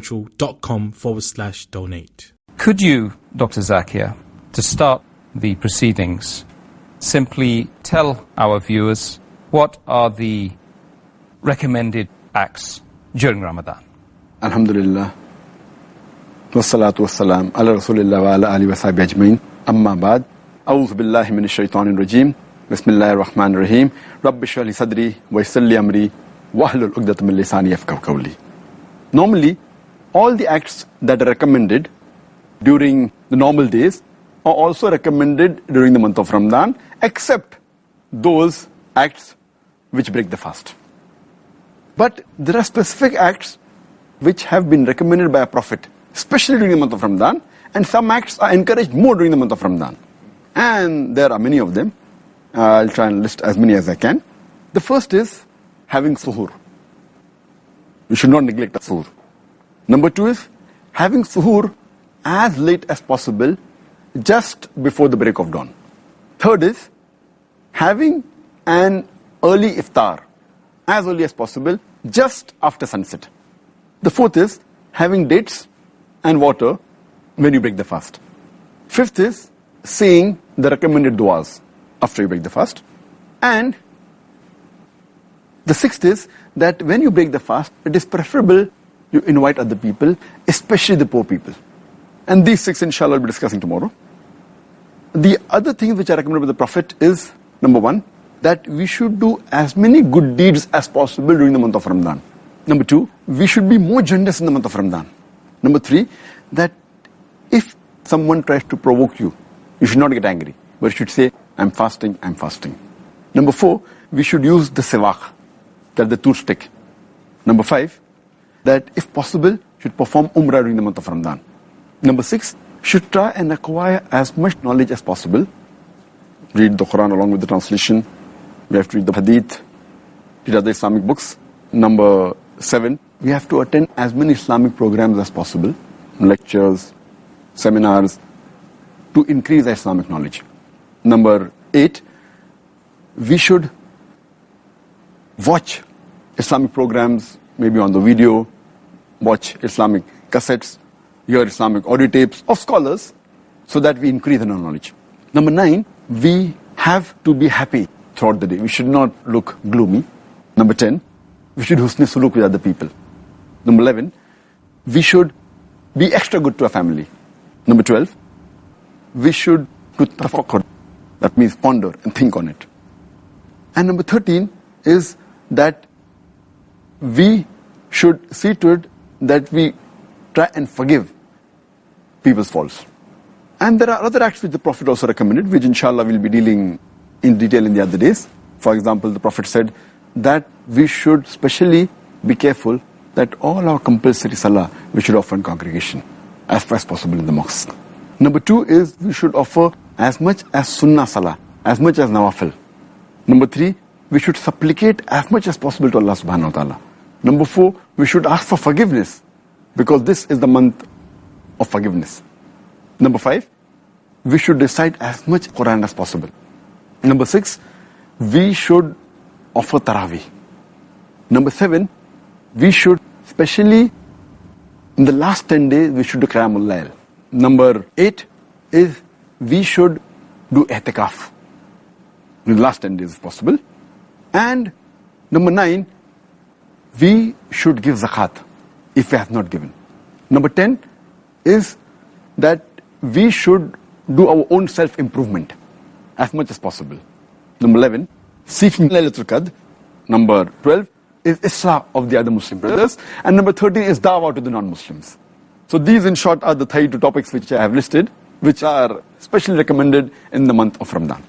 islamicessential.com/donate. Could you, Dr. Zakir, to start the proceedings, simply tell our viewers what are the recommended acts during Ramadan? Alhamdulillah. Wassalatu wassalam ala rasulillah wa ala alihi wa sahbihi ajmain. Amma ba'd. A'udhu billahi minash shaitanir rajim. Bismillahir rahmanir rahim. Rabbi shrah li sadri wa yassir li amri wahlul 'uqdatam min lisani yafqahu qawli. Normally, all the acts that are recommended during the normal days are also recommended during the month of Ramadan, except those acts which break the fast. But there are specific acts which have been recommended by a prophet, especially during the month of Ramadan, and some acts are encouraged more during the month of Ramadan. And there are many of them. I'll try and list as many as I can. The first is having suhoor. We should not neglect the suhoor. Number two is having suhoor as late as possible, just before the break of dawn. Third is having an early iftar, as early as possible, just after sunset. The fourth is having dates and water when you break the fast. Fifth is saying the recommended du'as after you break the fast. And the sixth is that when you break the fast, it is preferable you invite other people, especially the poor people. And these six, inshallah, we'll be discussing tomorrow. The other things which are recommended by the Prophet is, number one, that we should do as many good deeds as possible during the month of Ramadan. Number two, we should be more generous in the month of Ramadan. Number three, that if someone tries to provoke you, you should not get angry, but you should say, I'm fasting, I'm fasting. Number four, we should use the siwak, that's the toothpick. Number five, that if possible, should perform umrah during the month of Ramadan. Number six, should try and acquire as much knowledge as possible. Read the Quran along with the translation. We have to read the Hadith, read other Islamic books. Number seven, we have to attend as many Islamic programs as possible, lectures, seminars, to increase our Islamic knowledge. Number eight, we should watch Islamic programs, maybe on the video, watch Islamic cassettes, hear Islamic audio tapes of scholars, so that we increase in our knowledge. Number nine, we have to be happy throughout the day. We should not look gloomy. Number 10, we should husn suluk with other people. Number 11, we should be extra good to our family. Number 12, we should do tafakkur. That means ponder and think on it. And number 13 is that we should see to it that we try and forgive people's faults. And there are other acts which the Prophet also recommended, which inshallah we'll be dealing in detail in the other days. For example, the Prophet said that we should specially be careful that all our compulsory salah we should offer in congregation as far as possible in the mosque. Number two is we should offer as much as sunnah salah, as much as nawafil. Number three, we should supplicate as much as possible to Allah subhanahu wa ta'ala. Number four, we should ask for forgiveness, because this is the month of forgiveness. Number five, we should recite as much Quran as possible. Number six, we should offer Taraweeh. Number seven, we should, especially in the last 10 days, we should do Qiyamul Layl. Number 8 is we should do I'tikaf in the last 10 days if possible. And number 9, we should give zakat if we have not given. Number 10 is that we should do our own self-improvement as much as possible. Number 11, seeking Laylatul Qadr. Number 12 is Islah of the other Muslim brothers. And number 13 is Dawah to the non-Muslims. So these in short are the 32 topics which I have listed, which are specially recommended in the month of Ramadan.